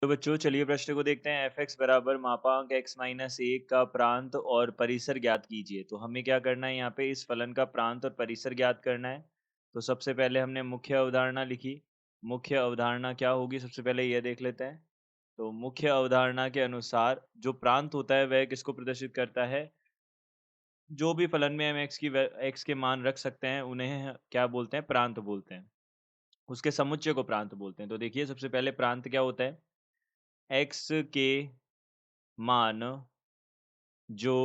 तो बच्चों चलिए प्रश्न को देखते हैं। एफ एक्स बराबर मापांक एक्स माइनस एक का प्रांत और परिसर ज्ञात कीजिए। तो हमें क्या करना है, यहाँ पे इस फलन का प्रांत और परिसर ज्ञात करना है। तो सबसे पहले हमने मुख्य अवधारणा लिखी। मुख्य अवधारणा क्या होगी, सबसे पहले यह देख लेते हैं। तो मुख्य अवधारणा के अनुसार जो प्रांत होता है वह किसको प्रदर्शित करता है, जो भी फलन में हम एक्स के मान रख सकते हैं उन्हें क्या बोलते हैं, प्रांत बोलते हैं। उसके समुच्चय को प्रांत बोलते हैं। तो देखिए सबसे पहले प्रांत क्या होता है, एक्स के मान जो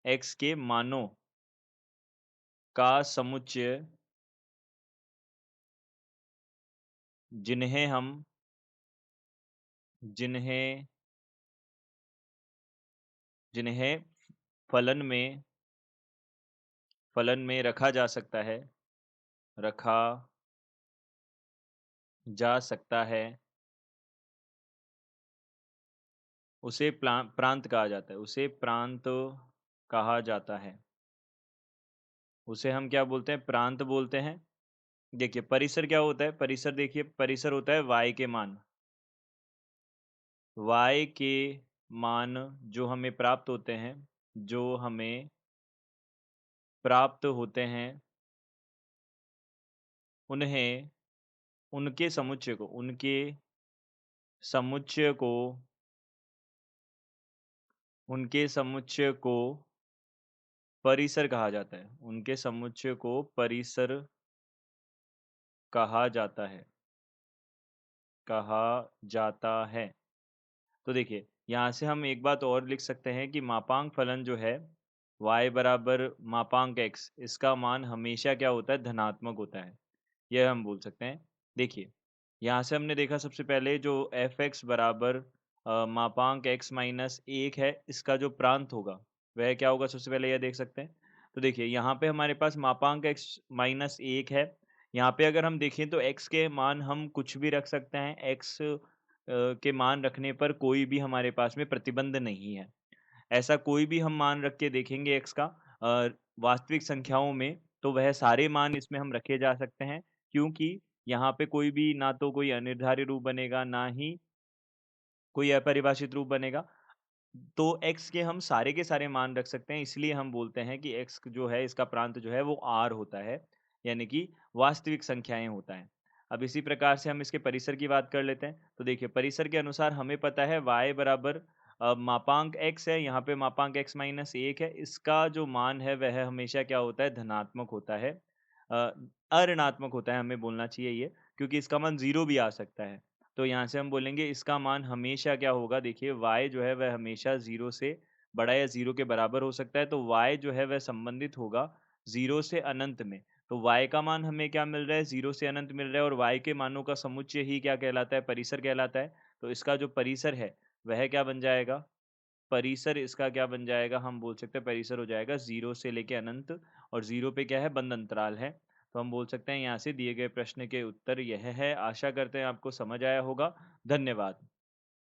एक्स के मानों का समुच्चय जिन्हें हम जिन्हें जिन्हें फलन में रखा जा सकता है, रखा जा सकता है, उसे प्रांत कहा जाता है। उसे प्रांत कहा जाता है। उसे हम क्या बोलते हैं, प्रांत बोलते हैं। देखिए परिसर क्या होता है, परिसर देखिए परिसर होता है y के मान। y के मान जो हमें प्राप्त होते हैं, जो हमें प्राप्त होते हैं उन्हें उनके उनके समुच्चय को परिसर कहा जाता है। उनके समुच्चय को परिसर कहा जाता है, कहा जाता है। तो देखिए यहाँ से हम एक बात और लिख सकते हैं कि मापांक फलन जो है y बराबर मापांक x, इसका मान हमेशा क्या होता है, धनात्मक होता है। यह हम बोल सकते हैं। देखिए यहाँ से हमने देखा सबसे पहले जो एफ एक्स बराबर मापांक एक्स माइनस एक है, इसका जो प्रांत होगा वह क्या होगा, सबसे पहले यह देख सकते हैं। तो देखिए यहाँ पे हमारे पास मापांक एक्स माइनस एक है। यहाँ पे अगर हम देखें तो एक्स के मान हम कुछ भी रख सकते हैं। एक्स के मान रखने पर कोई भी हमारे पास में प्रतिबंध नहीं है। ऐसा कोई भी हम मान रख के देखेंगे एक्स का वास्तविक संख्याओं में, तो वह सारे मान इसमें हम रखे जा सकते हैं, क्योंकि यहाँ पे कोई भी ना तो कोई अनिर्धारित रूप बनेगा, ना ही कोई अपरिभाषित रूप बनेगा। तो x के हम सारे के सारे मान रख सकते हैं, इसलिए हम बोलते हैं कि x जो है इसका प्रांत जो है वो r होता है, यानी कि वास्तविक संख्याएं होता है। अब इसी प्रकार से हम इसके परिसर की बात कर लेते हैं। तो देखिए परिसर के अनुसार हमें पता है y बराबर मापांक x है, यहाँ पे मापांक x माइनस एक है। इसका जो मान है वह हमेशा क्या होता है, धनात्मक होता है। अ, अऋणात्मक होता है हमें बोलना चाहिए ये, क्योंकि इसका मान 0 भी आ सकता है। तो यहाँ से हम बोलेंगे इसका मान हमेशा क्या होगा, देखिए y जो है वह हमेशा 0 से बड़ा या 0 के बराबर हो सकता है। तो y जो है वह संबंधित होगा 0 से अनंत में। तो y का मान हमें क्या मिल रहा है, 0 से अनंत मिल रहा है, और y के मानों का समुच्चय ही क्या कहलाता है, परिसर कहलाता है। तो इसका जो परिसर है वह क्या बन जाएगा, परिसर इसका क्या बन जाएगा, हम बोल सकते हैं परिसर हो जाएगा 0 से लेके अनंत, और 0 पे क्या है, बंद अंतराल है। तो हम बोल सकते हैं यहाँ से दिए गए प्रश्न के उत्तर यह है। आशा करते हैं आपको समझ आया होगा। धन्यवाद।